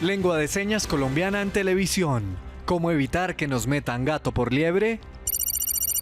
Lengua de señas colombiana en televisión. ¿Cómo evitar que nos metan gato por liebre?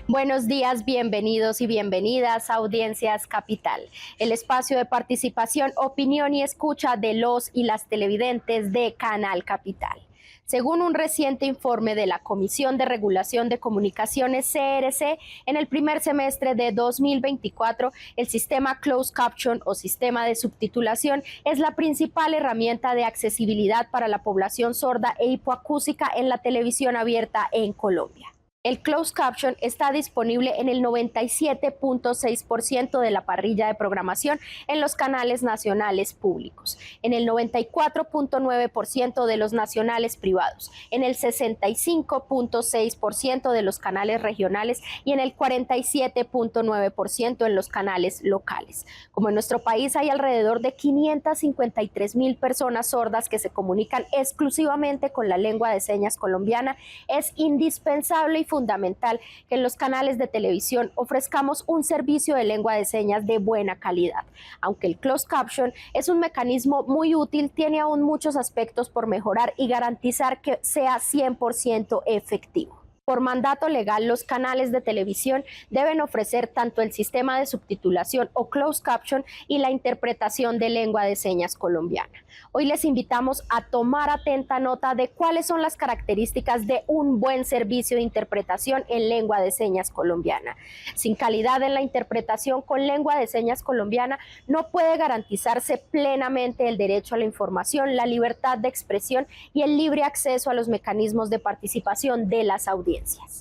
Buenos días, bienvenidos y bienvenidas a Audiencias Capital, el espacio de participación, opinión y escucha de los y las televidentes de Canal Capital. Según un reciente informe de la Comisión de Regulación de Comunicaciones CRC, en el primer semestre de 2024, el sistema Closed Caption o sistema de subtitulación es la principal herramienta de accesibilidad para la población sorda e hipoacúsica en la televisión abierta en Colombia. El closed caption está disponible en el 97.6% de la parrilla de programación en los canales nacionales públicos, en el 94.9% de los nacionales privados, en el 65.6% de los canales regionales y en el 47.9% en los canales locales. Como en nuestro país hay alrededor de 553,000 personas sordas que se comunican exclusivamente con la lengua de señas colombiana, es indispensable y fundamental que en los canales de televisión ofrezcamos un servicio de lengua de señas de buena calidad. Aunque el closed caption es un mecanismo muy útil, tiene aún muchos aspectos por mejorar y garantizar que sea 100% efectivo. Por mandato legal, los canales de televisión deben ofrecer tanto el sistema de subtitulación o closed caption y la interpretación de lengua de señas colombiana. Hoy les invitamos a tomar atenta nota de cuáles son las características de un buen servicio de interpretación en lengua de señas colombiana. Sin calidad en la interpretación con lengua de señas colombiana, no puede garantizarse plenamente el derecho a la información, la libertad de expresión y el libre acceso a los mecanismos de participación de las audiencias.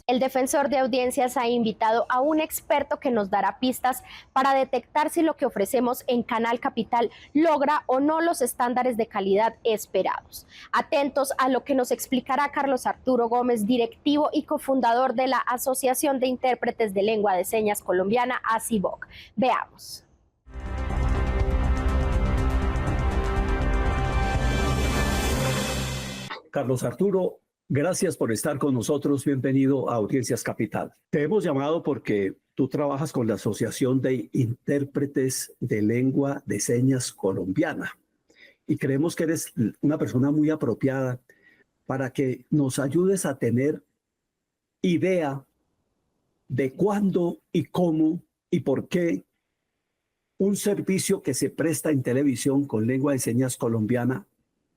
El defensor de audiencias ha invitado a un experto que nos dará pistas para detectar si lo que ofrecemos en Canal Capital logra o no los estándares de calidad esperados. Atentos a lo que nos explicará Carlos Arturo Gómez, directivo y cofundador de la Asociación de Intérpretes de Lengua de Señas Colombiana, ASIVOC. Veamos. Carlos Arturo, gracias por estar con nosotros. Bienvenido a Audiencias Capital. Te hemos llamado porque tú trabajas con la Asociación de Intérpretes de Lengua de Señas Colombiana y creemos que eres una persona muy apropiada para que nos ayudes a tener idea de cuándo y cómo y por qué un servicio que se presta en televisión con lengua de señas colombiana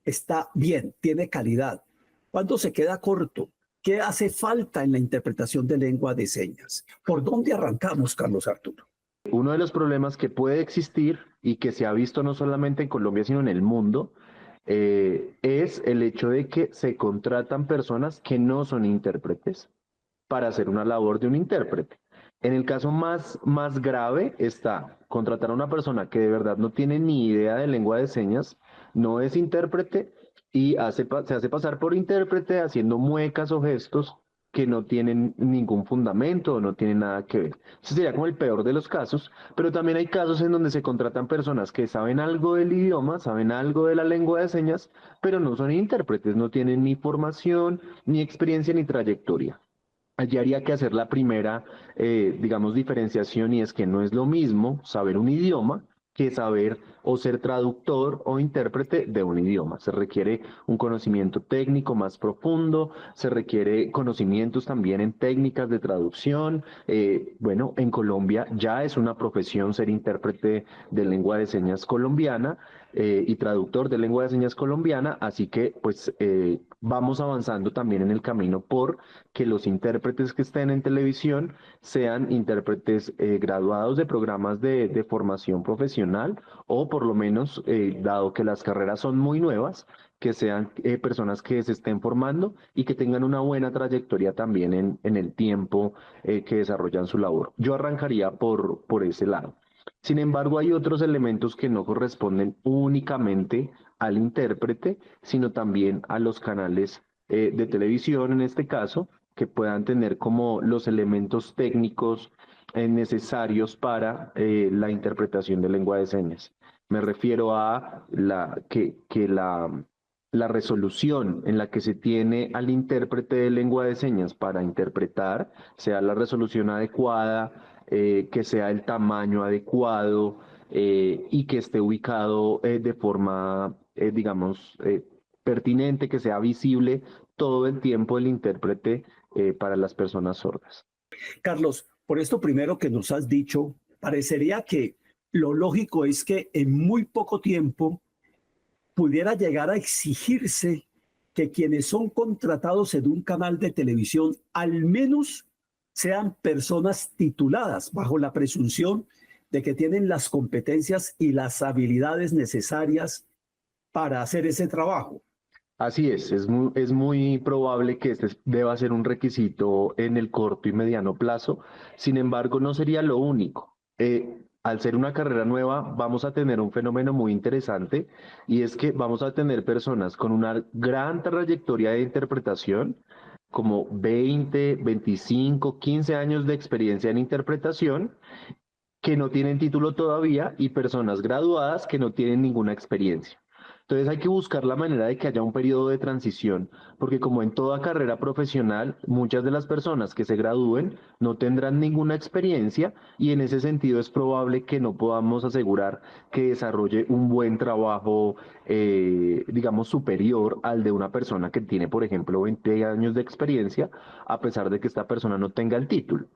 está bien, tiene calidad. ¿Cuándo se queda corto? ¿Qué hace falta en la interpretación de lengua de señas? ¿Por dónde arrancamos, Carlos Arturo? Uno de los problemas que puede existir y que se ha visto no solamente en Colombia, sino en el mundo, es el hecho de que se contratan personas que no son intérpretes para hacer una labor de un intérprete. En el caso más grave está contratar a una persona que de verdad no tiene ni idea de lengua de señas, no es intérprete y se hace pasar por intérprete haciendo muecas o gestos que no tienen ningún fundamento o no tienen nada que ver. Ese sería como el peor de los casos, pero también hay casos en donde se contratan personas que saben algo del idioma, saben algo de la lengua de señas, pero no son intérpretes, no tienen ni formación, ni experiencia, ni trayectoria. Allí haría que hacer la primera, digamos, diferenciación, y es que no es lo mismo saber un idioma que saber o ser traductor o intérprete de un idioma. Se requiere un conocimiento técnico más profundo, se requiere conocimientos también en técnicas de traducción. Bueno, en Colombia ya es una profesión ser intérprete de lengua de señas colombiana y traductor de lengua de señas colombiana, así que pues vamos avanzando también en el camino por que los intérpretes que estén en televisión sean intérpretes graduados de programas de formación profesional, o por lo menos, dado que las carreras son muy nuevas, que sean personas que se estén formando y que tengan una buena trayectoria también en el tiempo que desarrollan su labor. Yo arrancaría por ese lado. Sin embargo, hay otros elementos que no corresponden únicamente al intérprete, sino también a los canales de televisión, en este caso, que puedan tener como los elementos técnicos necesarios para la interpretación de lengua de señas. Me refiero a la resolución en la que se tiene al intérprete de lengua de señas para interpretar sea la resolución adecuada, que sea el tamaño adecuado y que esté ubicado de forma, digamos, pertinente, que sea visible todo el tiempo el intérprete para las personas sordas. Carlos, por esto primero que nos has dicho, parecería que lo lógico es que en muy poco tiempo pudiera llegar a exigirse que quienes son contratados en un canal de televisión al menos sean personas tituladas bajo la presunción de que tienen las competencias y las habilidades necesarias para hacer ese trabajo. Así es muy probable que este deba ser un requisito en el corto y mediano plazo. Sin embargo, no sería lo único. Al ser una carrera nueva, vamos a tener un fenómeno muy interesante y es que vamos a tener personas con una gran trayectoria de interpretación, como 20, 25, 15 años de experiencia en interpretación, que no tienen título todavía y personas graduadas que no tienen ninguna experiencia. Entonces hay que buscar la manera de que haya un periodo de transición, porque como en toda carrera profesional, muchas de las personas que se gradúen no tendrán ninguna experiencia y en ese sentido es probable que no podamos asegurar que desarrolle un buen trabajo, digamos, superior al de una persona que tiene, por ejemplo, 20 años de experiencia, a pesar de que esta persona no tenga el título.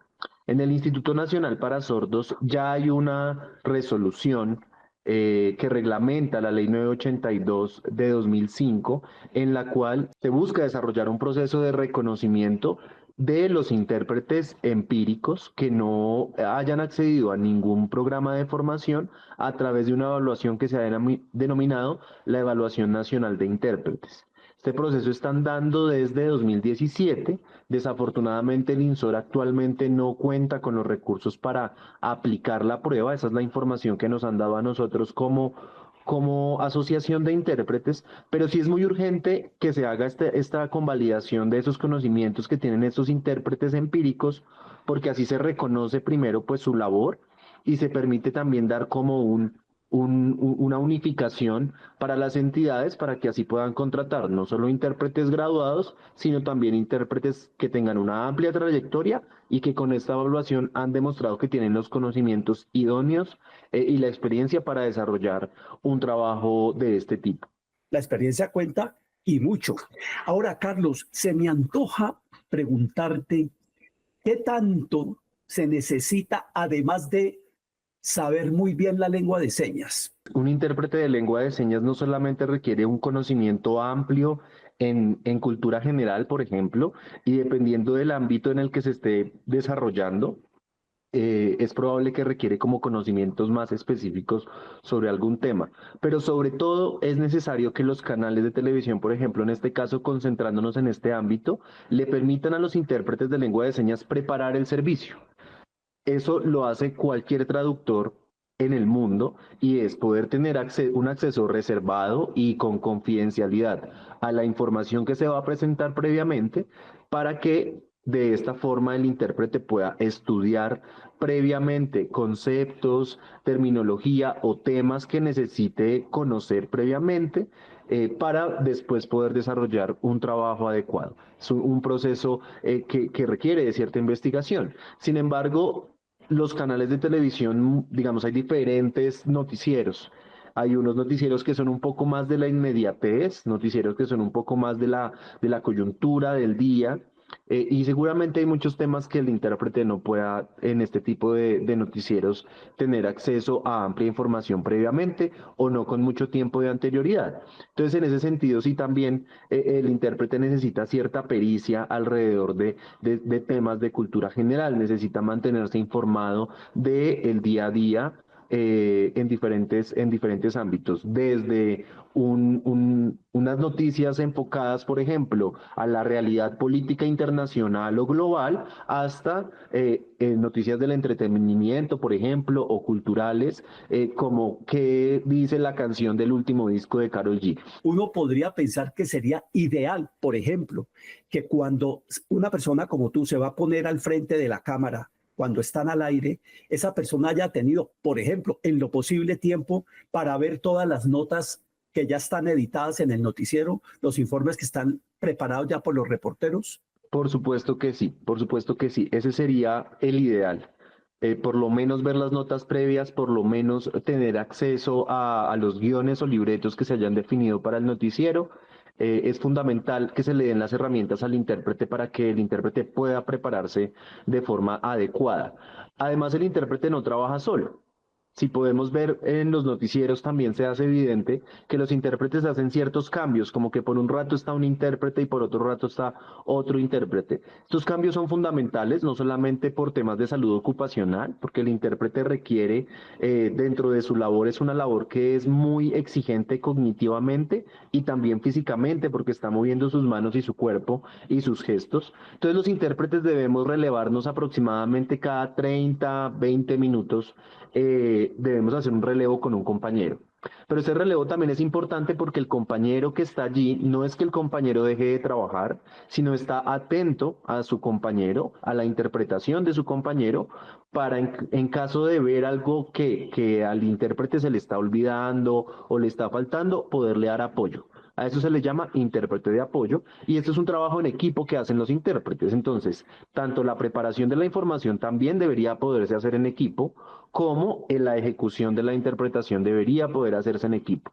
En el Instituto Nacional para Sordos ya hay una resolución que reglamenta la Ley 982 de 2005, en la cual se busca desarrollar un proceso de reconocimiento de los intérpretes empíricos que no hayan accedido a ningún programa de formación a través de una evaluación que se ha denominado la Evaluación Nacional de Intérpretes. Este proceso está andando desde 2017. Desafortunadamente, el INSOR actualmente no cuenta con los recursos para aplicar la prueba. Esa es la información que nos han dado a nosotros como asociación de intérpretes, pero sí es muy urgente que se haga esta convalidación de esos conocimientos que tienen estos intérpretes empíricos, porque así se reconoce primero pues su labor y se permite también dar como una unificación para las entidades para que así puedan contratar no solo intérpretes graduados, sino también intérpretes que tengan una amplia trayectoria y que con esta evaluación han demostrado que tienen los conocimientos idóneos y la experiencia para desarrollar un trabajo de este tipo. La experiencia cuenta y mucho. Ahora, Carlos, se me antoja preguntarte qué tanto se necesita, además de saber muy bien la lengua de señas. Un intérprete de lengua de señas no solamente requiere un conocimiento amplio en cultura general, por ejemplo, y dependiendo del ámbito en el que se esté desarrollando, es probable que requiere como conocimientos más específicos sobre algún tema, pero sobre todo es necesario que los canales de televisión, por ejemplo, en este caso concentrándonos en este ámbito, le permitan a los intérpretes de lengua de señas preparar el servicio. Eso lo hace cualquier traductor en el mundo y es poder tener un acceso reservado y con confidencialidad a la información que se va a presentar previamente para que de esta forma el intérprete pueda estudiar previamente conceptos, terminología o temas que necesite conocer previamente para después poder desarrollar un trabajo adecuado. Es un proceso que requiere de cierta investigación. Sin embargo, los canales de televisión, digamos, hay diferentes noticieros. Hay unos noticieros que son un poco más de la inmediatez, noticieros que son un poco más de la coyuntura del día, y seguramente hay muchos temas que el intérprete no pueda en este tipo de noticieros tener acceso a amplia información previamente o no con mucho tiempo de anterioridad. Entonces, en ese sentido, sí también el intérprete necesita cierta pericia alrededor de temas de cultura general, necesita mantenerse informado del día a día en diferentes ámbitos, desde unas noticias enfocadas, por ejemplo, a la realidad política internacional o global, hasta noticias del entretenimiento, por ejemplo, o culturales, como qué dice la canción del último disco de Karol G. Uno podría pensar que sería ideal, por ejemplo, que cuando una persona como tú se va a poner al frente de la cámara, cuando están al aire, esa persona haya tenido, por ejemplo, en lo posible tiempo para ver todas las notas que ya están editadas en el noticiero, los informes que están preparados ya por los reporteros. Por supuesto que sí, por supuesto que sí. Ese sería el ideal. Por lo menos ver las notas previas, por lo menos tener acceso a los guiones o libretos que se hayan definido para el noticiero es fundamental que se le den las herramientas al intérprete para que el intérprete pueda prepararse de forma adecuada. Además, el intérprete no trabaja solo. Si podemos ver en los noticieros, también se hace evidente que los intérpretes hacen ciertos cambios, como que por un rato está un intérprete y por otro rato está otro intérprete. Estos cambios son fundamentales, no solamente por temas de salud ocupacional, porque el intérprete requiere, dentro de su labor, es una labor que es muy exigente cognitivamente y también físicamente, porque está moviendo sus manos y su cuerpo y sus gestos. Entonces los intérpretes debemos relevarnos aproximadamente cada 30, 20 minutos. Debemos hacer un relevo con un compañero. Pero ese relevo también es importante porque el compañero que está allí no es que el compañero deje de trabajar, sino está atento a su compañero, a la interpretación de su compañero, para en caso de ver algo que al intérprete se le está olvidando o le está faltando, poderle dar apoyo. A eso se le llama intérprete de apoyo y esto es un trabajo en equipo que hacen los intérpretes. Entonces, tanto la preparación de la información también debería poderse hacer en equipo, como en la ejecución de la interpretación debería poder hacerse en equipo.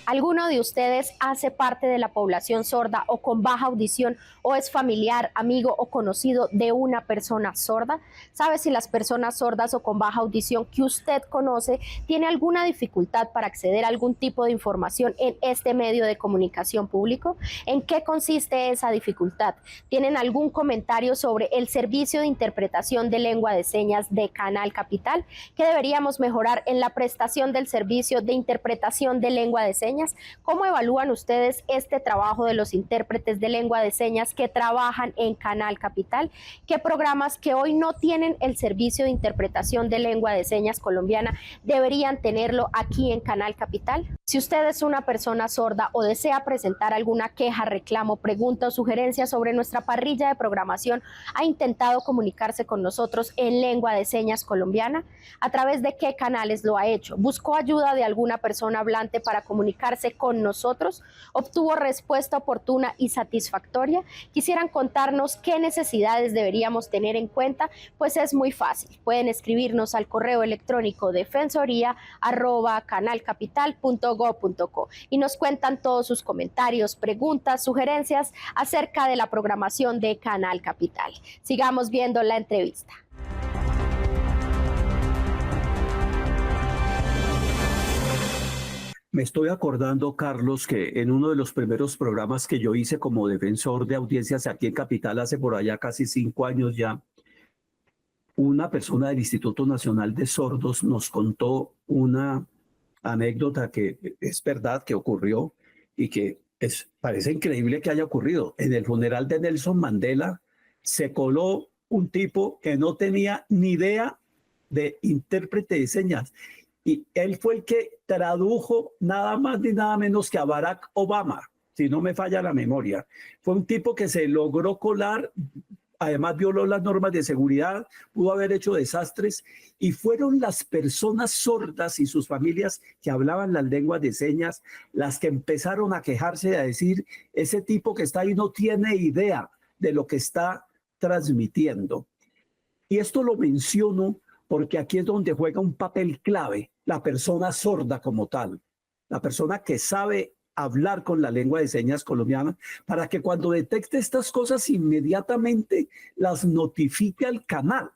¿Alguno de ustedes hace parte de la población sorda o con baja audición o es familiar, amigo o conocido de una persona sorda? ¿Sabe si las personas sordas o con baja audición que usted conoce tiene alguna dificultad para acceder a algún tipo de información en este medio de comunicación público? ¿En qué consiste esa dificultad? ¿Tienen algún comentario sobre el servicio de interpretación de lengua de señas de Canal Capital? ¿Qué deberíamos mejorar en la prestación del servicio de interpretación de lengua de señas? ¿Cómo evalúan ustedes este trabajo de los intérpretes de lengua de señas que trabajan en Canal Capital? ¿Qué programas que hoy no tienen el servicio de interpretación de lengua de señas colombiana deberían tenerlo aquí en Canal Capital? Si usted es una persona sorda o desea presentar alguna queja, reclamo, pregunta o sugerencia sobre nuestra parrilla de programación, ¿ha intentado comunicarse con nosotros en lengua de señas colombiana? ¿A través de qué canales lo ha hecho? ¿Buscó ayuda de alguna persona hablante para comunicarse con nosotros? ¿Obtuvo respuesta oportuna y satisfactoria? ¿Quisieran contarnos qué necesidades deberíamos tener en cuenta? Pues es muy fácil. Pueden escribirnos al correo electrónico defensoría@canalcapital.go.co y nos cuentan todos sus comentarios, preguntas, sugerencias acerca de la programación de Canal Capital. Sigamos viendo la entrevista. Me estoy acordando, Carlos, que en uno de los primeros programas que yo hice como defensor de audiencias aquí en Capital, hace por allá casi 5 años ya, una persona del Instituto Nacional de Sordos nos contó una anécdota que es verdad que ocurrió y que parece increíble que haya ocurrido. En el funeral de Nelson Mandela se coló un tipo que no tenía ni idea de intérprete de señas. Y él fue el que tradujo nada más ni nada menos que a Barack Obama, si no me falla la memoria. Fue un tipo que se logró colar, además violó las normas de seguridad, pudo haber hecho desastres, y fueron las personas sordas y sus familias que hablaban las lenguas de señas las que empezaron a quejarse, a decir, ese tipo que está ahí no tiene idea de lo que está transmitiendo. Y esto lo menciono porque aquí es donde juega un papel clave la persona sorda como tal, la persona que sabe hablar con la lengua de señas colombiana, para que cuando detecte estas cosas inmediatamente las notifique al canal.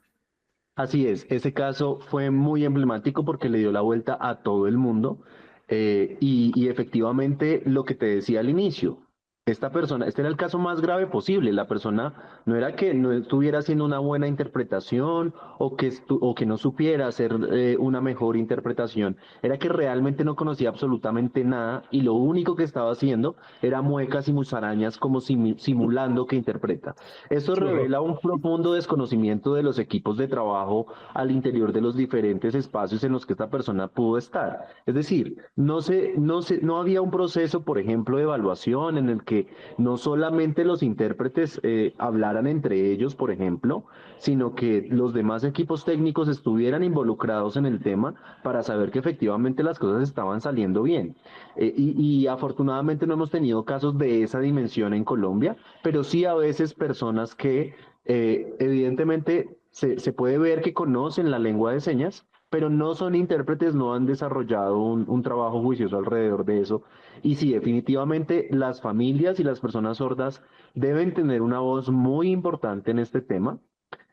Así es, ese caso fue muy emblemático porque le dio la vuelta a todo el mundo y efectivamente lo que te decía al inicio, esta persona, este era el caso más grave posible, la persona no era que no estuviera haciendo una buena interpretación o que no supiera hacer una mejor interpretación, era que realmente no conocía absolutamente nada y lo único que estaba haciendo era muecas y musarañas como simulando que interpreta. Eso revela un profundo desconocimiento de los equipos de trabajo al interior de los diferentes espacios en los que esta persona pudo estar. Es decir, no había un proceso, por ejemplo, de evaluación en el que no solamente los intérpretes hablaran entre ellos, por ejemplo, sino que los demás equipos técnicos estuvieran involucrados en el tema para saber que efectivamente las cosas estaban saliendo bien. Y afortunadamente no hemos tenido casos de esa dimensión en Colombia, pero sí a veces personas que evidentemente se puede ver que conocen la lengua de señas, pero no son intérpretes, no han desarrollado un trabajo juicioso alrededor de eso. Y sí, definitivamente las familias y las personas sordas deben tener una voz muy importante en este tema,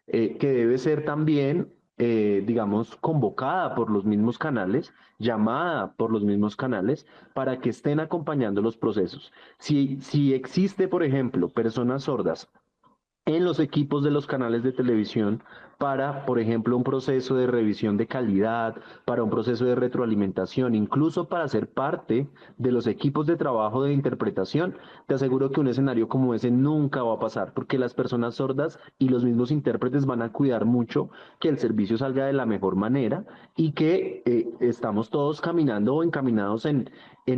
que debe ser también, digamos, convocada por los mismos canales, llamada por los mismos canales, para que estén acompañando los procesos. Si existe, por ejemplo, personas sordas en los equipos de los canales de televisión para, por ejemplo, un proceso de revisión de calidad, para un proceso de retroalimentación, incluso para ser parte de los equipos de trabajo de interpretación. Te aseguro que un escenario como ese nunca va a pasar, porque las personas sordas y los mismos intérpretes van a cuidar mucho que el servicio salga de la mejor manera y que estamos todos caminando o encaminados en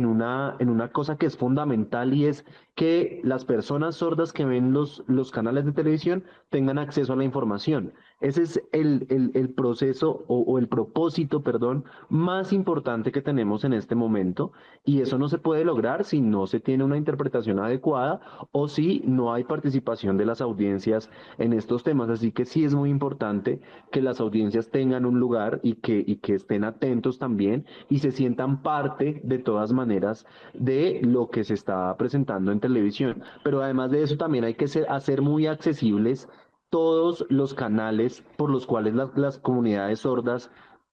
una cosa que es fundamental, y es que las personas sordas que ven los canales de televisión tengan acceso a la información. Ese es el proceso o el propósito, perdón, más importante que tenemos en este momento, y eso no se puede lograr si no se tiene una interpretación adecuada o si no hay participación de las audiencias en estos temas. Así que sí es muy importante que las audiencias tengan un lugar y que estén atentos también y se sientan parte de todas maneras de lo que se está presentando en televisión. Pero además de eso también hay que hacer muy accesibles todos los canales por los cuales las comunidades sordas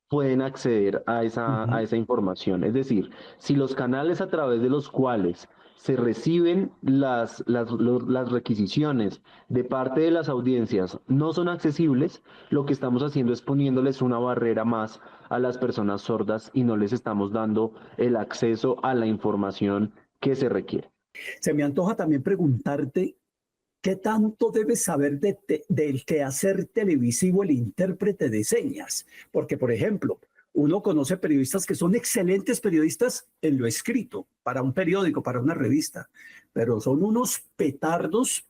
pueden acceder a Ujú. esa información. Es decir, si los canales a través de los cuales se reciben las requisiciones de parte de las audiencias no son accesibles, lo que estamos haciendo es poniéndoles una barrera más a las personas sordas y no les estamos dando el acceso a la información que se requiere. Se me antoja también preguntarte qué tanto debes saber del quehacer televisivo el intérprete de señas. Porque, por ejemplo, uno conoce periodistas que son excelentes periodistas en lo escrito, para un periódico, para una revista, pero son unos petardos,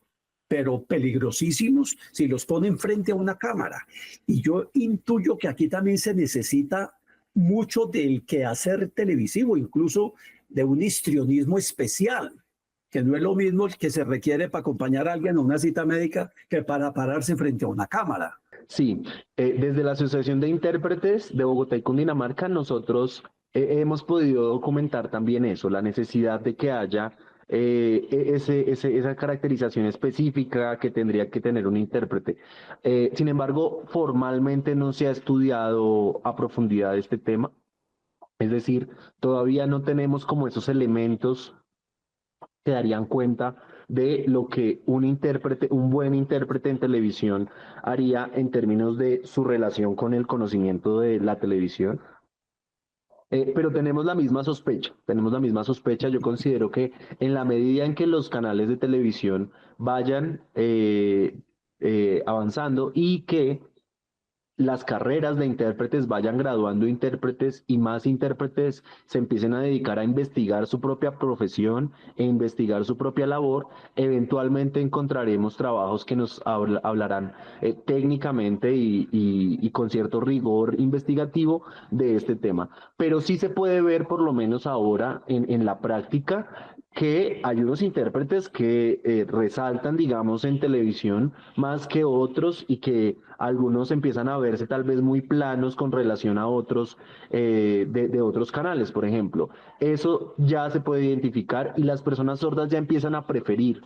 pero peligrosísimos si los ponen frente a una cámara. Y yo intuyo que aquí también se necesita mucho del quehacer televisivo, incluso de un histrionismo especial, que no es lo mismo el que se requiere para acompañar a alguien a una cita médica que para pararse frente a una cámara. Sí, desde la Asociación de Intérpretes de Bogotá y Cundinamarca, nosotros hemos podido documentar también eso, la necesidad de que haya esa caracterización específica que tendría que tener un intérprete. Sin embargo, formalmente no se ha estudiado a profundidad este tema, es decir, todavía no tenemos como esos elementos que darían cuenta de lo que un intérprete, un buen intérprete en televisión haría en términos de su relación con el conocimiento de la televisión. Pero tenemos la misma sospecha. Yo considero que en la medida en que los canales de televisión vayan avanzando y que las carreras de intérpretes vayan graduando intérpretes y más intérpretes se empiecen a dedicar a investigar su propia profesión e investigar su propia labor, eventualmente encontraremos trabajos que nos hablarán técnicamente y con cierto rigor investigativo de este tema. Pero sí se puede ver, por lo menos ahora en la práctica, que hay unos intérpretes que resaltan, digamos, en televisión más que otros, y que algunos empiezan a verse tal vez muy planos con relación a otros de otros canales, por ejemplo. Eso ya se puede identificar y las personas sordas ya empiezan a preferir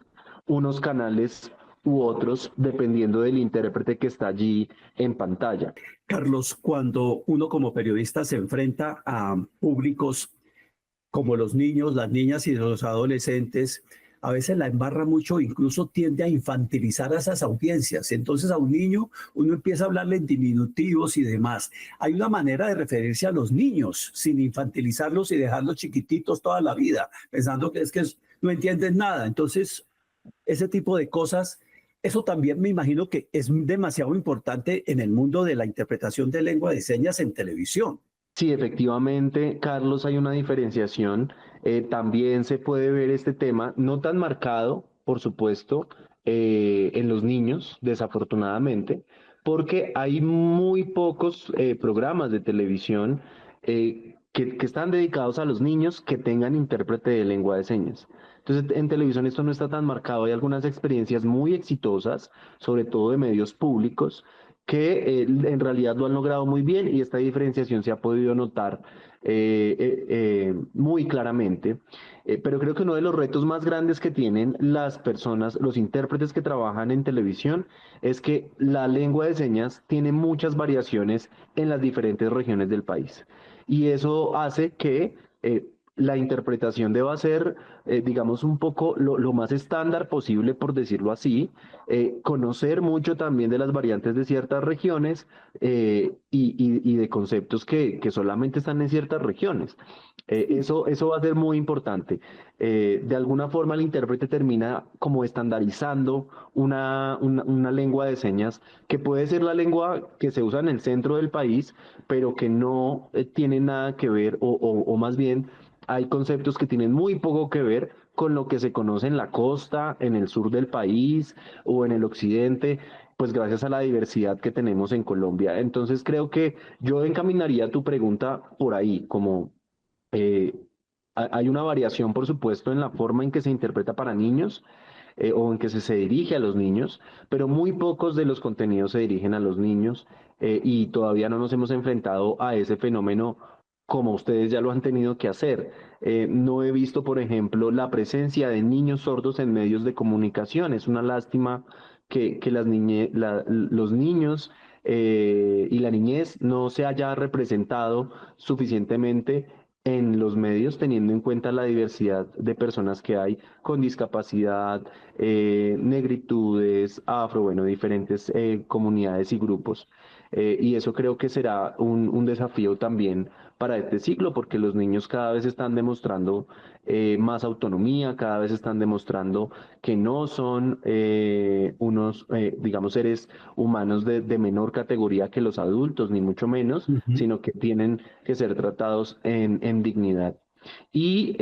unos canales u otros dependiendo del intérprete que está allí en pantalla. Carlos, cuando uno como periodista se enfrenta a públicos como los niños, las niñas y los adolescentes, a veces la embarra mucho, incluso tiende a infantilizar a esas audiencias. Entonces a un niño uno empieza a hablarle en diminutivos y demás. Hay una manera de referirse a los niños sin infantilizarlos y dejarlos chiquititos toda la vida, pensando que no entienden nada. Entonces, ese tipo de cosas, eso también me imagino que es demasiado importante en el mundo de la interpretación de lengua de señas en televisión. Sí, efectivamente, Carlos, hay una diferenciación. También se puede ver este tema, no tan marcado, por supuesto, en los niños, desafortunadamente, porque hay muy pocos programas de televisión que están dedicados a los niños que tengan intérprete de lengua de señas. Entonces, en televisión esto no está tan marcado. Hay algunas experiencias muy exitosas, sobre todo de medios públicos, que en realidad lo han logrado muy bien y esta diferenciación se ha podido notar muy claramente. Pero creo que uno de los retos más grandes que tienen las personas, los intérpretes que trabajan en televisión, es que la lengua de señas tiene muchas variaciones en las diferentes regiones del país. Y eso hace que la interpretación deba ser, digamos, un poco lo más estándar posible, por decirlo así, conocer mucho también de las variantes de ciertas regiones y de conceptos que solamente están en ciertas regiones. Eso va a ser muy importante. De alguna forma el intérprete termina como estandarizando una lengua de señas que puede ser la lengua que se usa en el centro del país, pero que no tiene nada que ver, o más bien hay conceptos que tienen muy poco que ver con lo que se conoce en la costa, en el sur del país o en el occidente, pues gracias a la diversidad que tenemos en Colombia. Entonces creo que yo encaminaría tu pregunta por ahí, como eh, hay una variación, por supuesto, en la forma en que se interpreta para niños o en que se dirige a los niños, pero muy pocos de los contenidos se dirigen a los niños y todavía no nos hemos enfrentado a ese fenómeno como ustedes ya lo han tenido que hacer. No he visto, por ejemplo, la presencia de niños sordos en medios de comunicación. Es una lástima que los niños y la niñez no se haya representado suficientemente en los medios, teniendo en cuenta la diversidad de personas que hay con discapacidad, negritudes, afro, bueno, diferentes comunidades y grupos. Y eso creo que será un desafío también para este ciclo, porque los niños cada vez están demostrando más autonomía, cada vez están demostrando que no son digamos, seres humanos de menor categoría que los adultos, ni mucho menos, Ujú. sino que tienen que ser tratados en dignidad. Y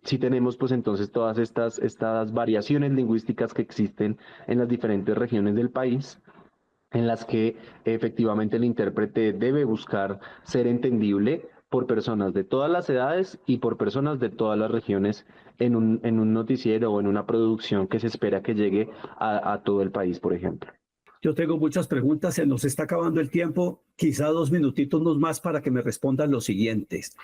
sí tenemos pues entonces todas estas variaciones lingüísticas que existen en las diferentes regiones del país, en las que efectivamente el intérprete debe buscar ser entendible por personas de todas las edades y por personas de todas las regiones en un noticiero o en una producción que se espera que llegue a todo el país, por ejemplo. Yo tengo muchas preguntas, se nos está acabando el tiempo, quizá 2 minutitos no más para que me respondan los siguientes.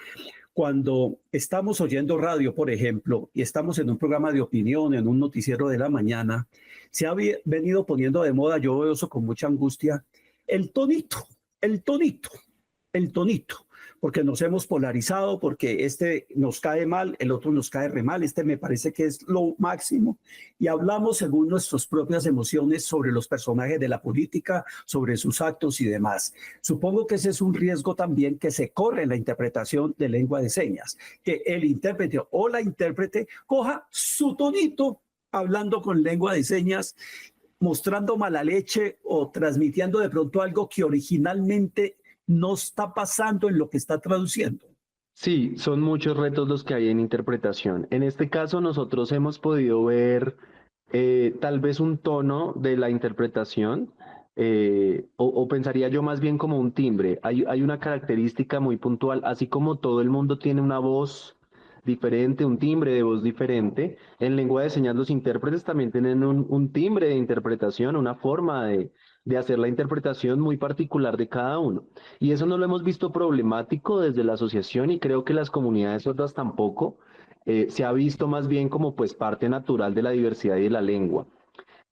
Cuando estamos oyendo radio, por ejemplo, y estamos en un programa de opinión, en un noticiero de la mañana, se ha venido poniendo de moda, yo veo eso con mucha angustia, el tonito, el tonito, el tonito, porque nos hemos polarizado, porque este nos cae mal, el otro nos cae re mal, este me parece que es lo máximo, y hablamos según nuestras propias emociones sobre los personajes de la política, sobre sus actos y demás. Supongo que ese es un riesgo también que se corre en la interpretación de lengua de señas, que el intérprete o la intérprete coja su tonito hablando con lengua de señas, mostrando mala leche o transmitiendo de pronto algo que originalmente no está pasando en lo que está traduciendo. Sí, son muchos retos los que hay en interpretación. En este caso, nosotros hemos podido ver tal vez un tono de la interpretación, o pensaría yo más bien como un timbre. Hay una característica muy puntual, así como todo el mundo tiene una voz diferente, un timbre de voz diferente. En lengua de señas, los intérpretes también tienen un timbre de interpretación, una forma de hacer la interpretación muy particular de cada uno. Y eso no lo hemos visto problemático desde la asociación y creo que las comunidades sordas tampoco. Se ha visto más bien como pues parte natural de la diversidad y de la lengua.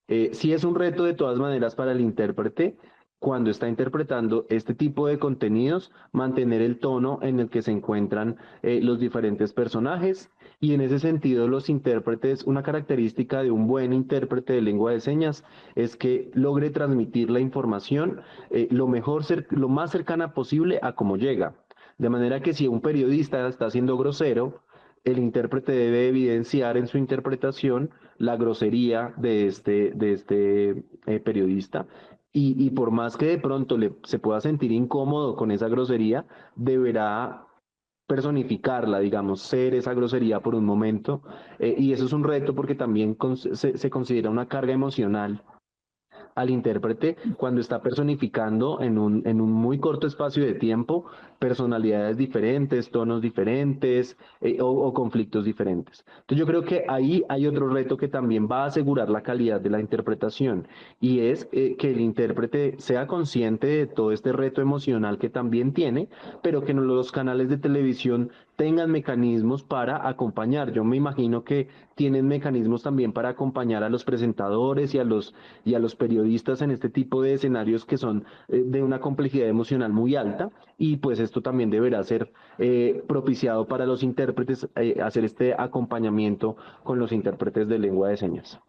Sí es un reto de todas maneras para el intérprete cuando está interpretando este tipo de contenidos, mantener el tono en el que se encuentran los diferentes personajes y en ese sentido los intérpretes, una característica de un buen intérprete de lengua de señas es que logre transmitir la información lo más cercana posible a cómo llega. De manera que si un periodista está siendo grosero, el intérprete debe evidenciar en su interpretación la grosería de este periodista. Y por más que de pronto se pueda sentir incómodo con esa grosería, deberá personificarla, digamos, ser esa grosería por un momento. Y eso es un reto porque también se considera una carga emocional al intérprete cuando está personificando en un muy corto espacio de tiempo personalidades diferentes, tonos diferentes o conflictos diferentes. Entonces yo creo que ahí hay otro reto que también va a asegurar la calidad de la interpretación y es que el intérprete sea consciente de todo este reto emocional que también tiene, pero que los canales de televisión tengan mecanismos para acompañar. Yo me imagino que tienen mecanismos también para acompañar a los presentadores y a los periodistas en este tipo de escenarios que son de una complejidad emocional muy alta, y pues esto también deberá ser propiciado para los intérpretes, hacer este acompañamiento con los intérpretes de lengua de señas.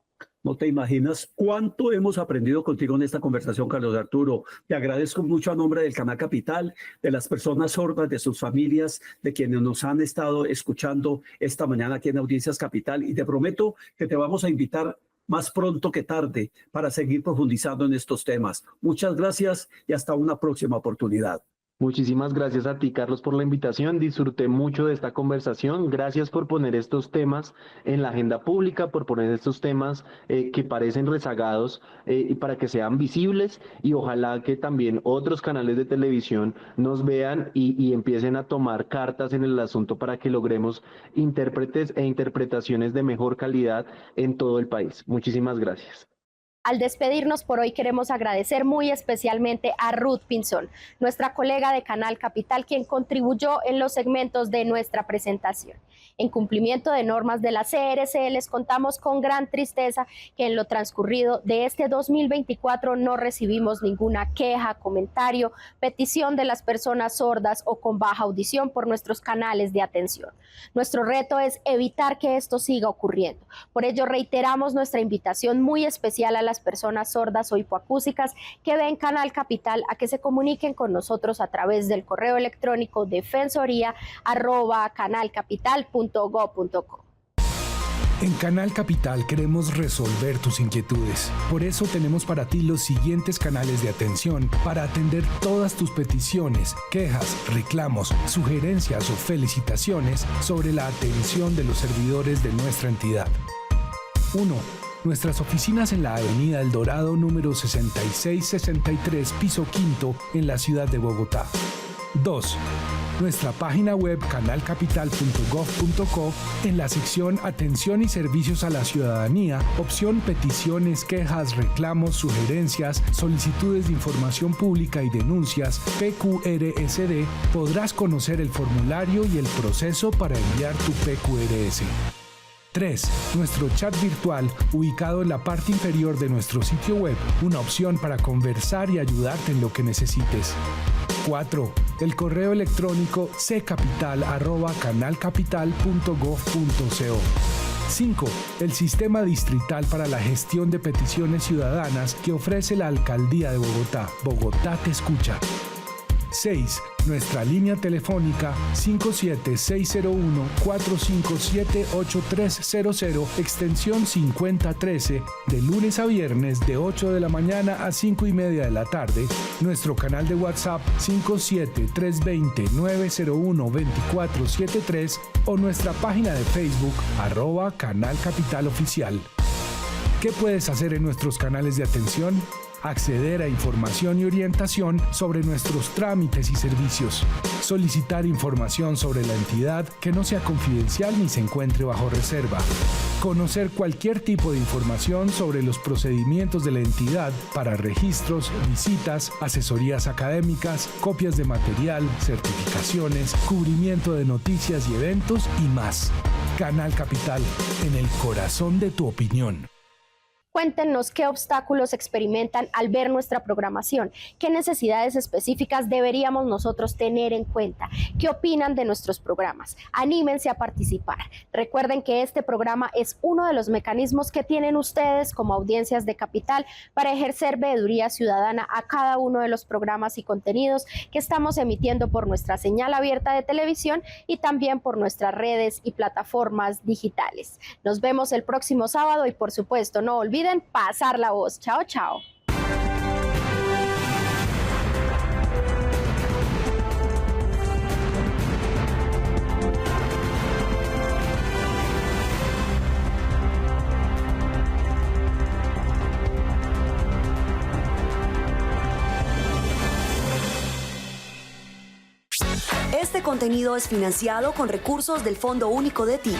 No te imaginas cuánto hemos aprendido contigo en esta conversación, Carlos Arturo. Te agradezco mucho a nombre del Canal Capital, de las personas sordas, de sus familias, de quienes nos han estado escuchando esta mañana aquí en Audiencias Capital, y te prometo que te vamos a invitar más pronto que tarde para seguir profundizando en estos temas. Muchas gracias y hasta una próxima oportunidad. Muchísimas gracias a ti, Carlos, por la invitación. Disfruté mucho de esta conversación. Gracias por poner estos temas en la agenda pública, por poner estos temas que parecen rezagados y para que sean visibles, y ojalá que también otros canales de televisión nos vean y empiecen a tomar cartas en el asunto para que logremos intérpretes e interpretaciones de mejor calidad en todo el país. Muchísimas gracias. Al despedirnos por hoy queremos agradecer muy especialmente a Ruth Pinzón, nuestra colega de Canal Capital, quien contribuyó en los segmentos de nuestra presentación. En cumplimiento de normas de la CRC, les contamos con gran tristeza que en lo transcurrido de este 2024 no recibimos ninguna queja, comentario, petición de las personas sordas o con baja audición por nuestros canales de atención. Nuestro reto es evitar que esto siga ocurriendo. Por ello reiteramos nuestra invitación muy especial a las personas sordas o hipoacúsicas que ven Canal Capital a que se comuniquen con nosotros a través del correo electrónico defensoría@canalcapital.go.co. En Canal Capital queremos resolver tus inquietudes. Por eso tenemos para ti los siguientes canales de atención para atender todas tus peticiones, quejas, reclamos, sugerencias o felicitaciones sobre la atención de los servidores de nuestra entidad. 1. Nuestras oficinas en la Avenida El Dorado, número 6663, piso quinto, en la ciudad de Bogotá. 2. Nuestra página web canalcapital.gov.co, en la sección Atención y Servicios a la Ciudadanía, opción Peticiones, quejas, reclamos, sugerencias, solicitudes de información pública y denuncias, PQRSD, podrás conocer el formulario y el proceso para enviar tu PQRS. 3. Nuestro chat virtual, ubicado en la parte inferior de nuestro sitio web, una opción para conversar y ayudarte en lo que necesites. 4. El correo electrónico ccapital@canalcapital.gov.co. 5. El sistema distrital para la gestión de peticiones ciudadanas que ofrece la Alcaldía de Bogotá. Bogotá te escucha. 6. Nuestra línea telefónica 57601-457-8300, extensión 5013, de lunes a viernes de 8 de la mañana a 5:30 de la tarde. Nuestro canal de WhatsApp 57320-901-2473 o nuestra página de Facebook @Canal Capital Oficial. ¿Qué puedes hacer en nuestros canales de atención? Acceder a información y orientación sobre nuestros trámites y servicios, solicitar información sobre la entidad que no sea confidencial ni se encuentre bajo reserva, conocer cualquier tipo de información sobre los procedimientos de la entidad para registros, visitas, asesorías académicas, copias de material, certificaciones, cubrimiento de noticias y eventos y más. Canal Capital, en el corazón de tu opinión. Cuéntenos qué obstáculos experimentan al ver nuestra programación, qué necesidades específicas deberíamos nosotros tener en cuenta, qué opinan de nuestros programas. Anímense a participar. Recuerden que este programa es uno de los mecanismos que tienen ustedes como audiencias de Capital para ejercer veeduría ciudadana a cada uno de los programas y contenidos que estamos emitiendo por nuestra señal abierta de televisión y también por nuestras redes y plataformas digitales. Nos vemos el próximo sábado y por supuesto no olviden pasar la voz. Chao, chao. Este contenido es financiado con recursos del Fondo Único de TIC.